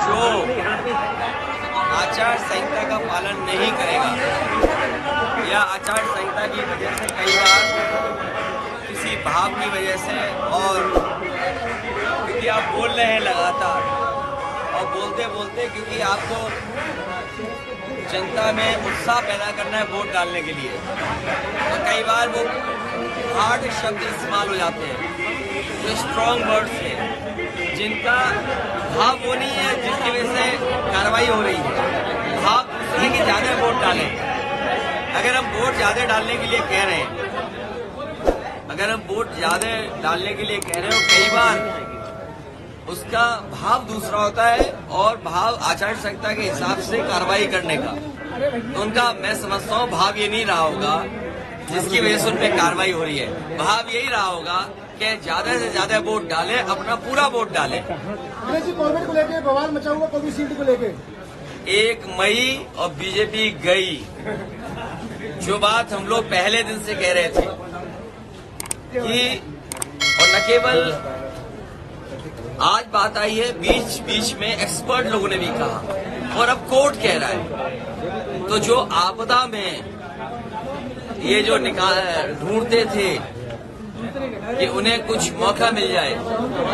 जो आचार संहिता का पालन नहीं करेगा या आचार संहिता की वजह से कई बार किसी भाव की वजह से और क्योंकि आप बोल रहे हैं लगातार और बोलते बोलते क्योंकि आपको जनता में उत्साह पैदा करना है वोट डालने के लिए, तो कई बार वो हार्ड शब्द इस्तेमाल हो जाते हैं, जो स्ट्रॉन्ग वर्ड्स हैं जिनका भाव वो नहीं है जिसकी वजह से कार्रवाई हो रही है। भाव दूसरे कि ज़्यादा वोट डालें। अगर हम वोट ज़्यादा डालने के लिए कह रहे हैं, अगर हम वोट ज़्यादा डालने के लिए कह रहे हो, कई बार उसका भाव दूसरा होता है और भाव आचार संहिता के हिसाब से कार्रवाई करने का, तो उनका मैं समझता हूँ भाव ये नहीं रहा होगा जिसकी वजह से उन पर कार्रवाई हो रही है। भाव यही रहा होगा कि ज्यादा से ज्यादा वोट डालें, अपना पूरा वोट डालें। गवर्नमेंट को लेके बवाल मचा हुआ कोविशील्ड को लेके 1 मई और बीजेपी गई, जो बात हम लोग पहले दिन से कह रहे थे कि, और न केवल आज बात आई है, बीच बीच में एक्सपर्ट लोगों ने भी कहा और अब कोर्ट कह रहा है। तो जो आपदा में ये जो ढूंढते थे कि उन्हें कुछ मौका मिल जाए,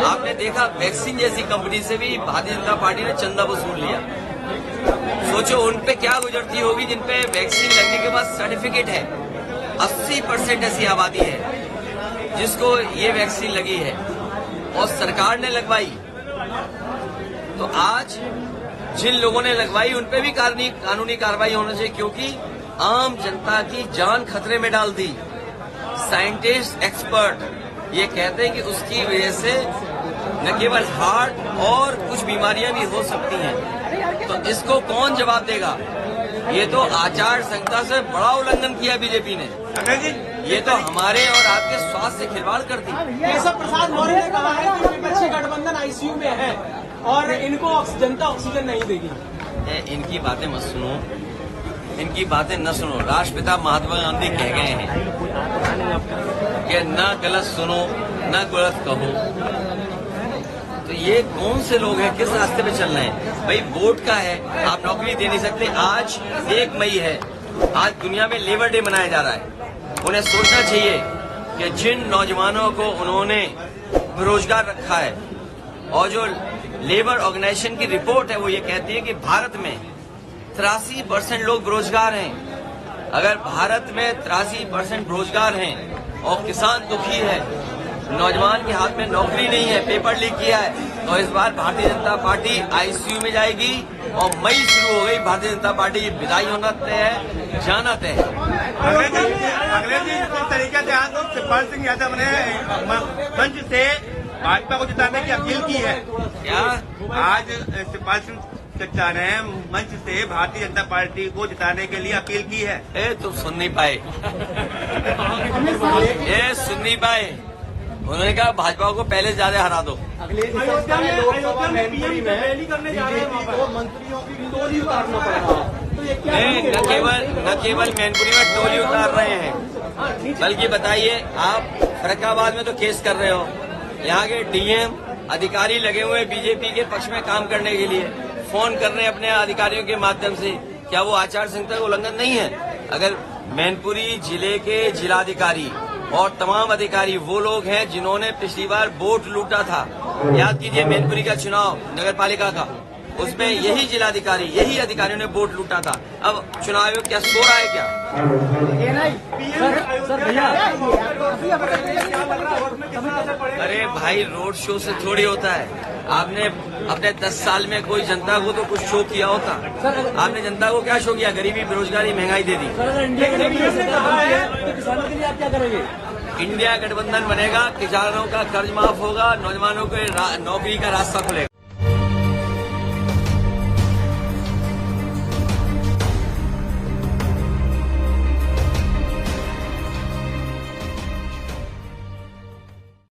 आपने देखा वैक्सीन जैसी कंपनी से भी भारतीय जनता पार्टी ने चंदा वसूल लिया। सोचो उन पे क्या गुजरती होगी जिन पे वैक्सीन लगने के बाद सर्टिफिकेट है। 80% ऐसी आबादी है जिसको ये वैक्सीन लगी है और सरकार ने लगवाई। तो आज जिन लोगों ने लगवाई उन पे भी कानूनी कार्रवाई होना चाहिए, क्योंकि आम जनता की जान खतरे में डाल दी। साइंटिस्ट एक्सपर्ट ये कहते हैं कि उसकी वजह से न केवल हार्ट और कुछ बीमारियां भी हो सकती हैं। तो इसको कौन जवाब देगा? ये तो आचार संहिता से बड़ा उल्लंघन किया बीजेपी ने। ये तो हमारे और आपके स्वास्थ्य से खिलवाड़ कर दी। केशव प्रसाद मौर्य ने कहा है कि विपक्षी गठबंधन आईसीयू में है और इनको जनता ऑक्सीजन नहीं देगी। इनकी बातें मत सुनो, इनकी बातें न सुनो। राष्ट्रपिता महात्मा गांधी कह गए हैं कि न गलत सुनो न गलत कहो। तो ये कौन से लोग हैं, किस रास्ते पे चल रहे हैं? भाई वोट का है, आप नौकरी दे नहीं सकते। आज 1 मई है, आज दुनिया में लेबर डे मनाया जा रहा है। उन्हें सोचना चाहिए कि जिन नौजवानों को उन्होंने बेरोजगार रखा है, और जो लेबर ऑर्गेनाइजेशन की रिपोर्ट है वो ये कहती है कि भारत में 83% लोग बेरोजगार हैं। अगर भारत में 83% बेरोजगार हैं और किसान दुखी है, नौजवान के हाथ में नौकरी नहीं है, पेपर लीक किया है, तो इस बार भारतीय जनता पार्टी आईसीयू में जाएगी और मई शुरू हो गई। भारतीय जनता पार्टी की विदाई होना तय है, जाना तय है। अगले दिन किस तरीके से आज शिवपाल सिंह यादव ने मंच से भाजपा को जिताने की अपील की है? क्या आज शिवपाल सिंह चच्चा ने मंच से भारतीय जनता पार्टी को जिताने के लिए अपील की है? तुम सुन नहीं पाए, सुन नहीं पाए। उन्होंने कहा भाजपा को पहले से ज्यादा हरा दो। अगले लोकसभा मैनपुरी में बीजेपी को मंत्रियों की टोली उतारना पड़ रहा है। न केवल मैनपुरी में टोली उतार रहे हैं, बल्कि बताइए आप फरक्काबाद में तो केस कर रहे हो। यहाँ के डीएम अधिकारी लगे हुए बीजेपी के पक्ष में काम करने के लिए, फोन कर रहे हैं अपने अधिकारियों के माध्यम से। क्या वो आचार संहिता का उल्लंघन नहीं है? अगर मैनपुरी जिले के जिलाधिकारी और तमाम अधिकारी वो लोग हैं जिन्होंने पिछली बार वोट लूटा था। याद कीजिए मैनपुरी का चुनाव नगर पालिका का, उसमें यही जिलाधिकारी, यही अधिकारियों ने वोट लूटा था। अब चुनाव आयोग क्या सो रहा है क्या? अरे भाई, रोड शो से थोड़ी होता है। आपने अपने 10 साल में कोई जनता को तो कुछ शो किया होता। आपने जनता को क्या शो किया? गरीबी, बेरोजगारी, महंगाई दे दी। किसानों के लिए आप क्या करेंगे? इंडिया गठबंधन बनेगा, किसानों का कर्ज माफ होगा, नौजवानों को नौकरी का रास्ता खुलेगा।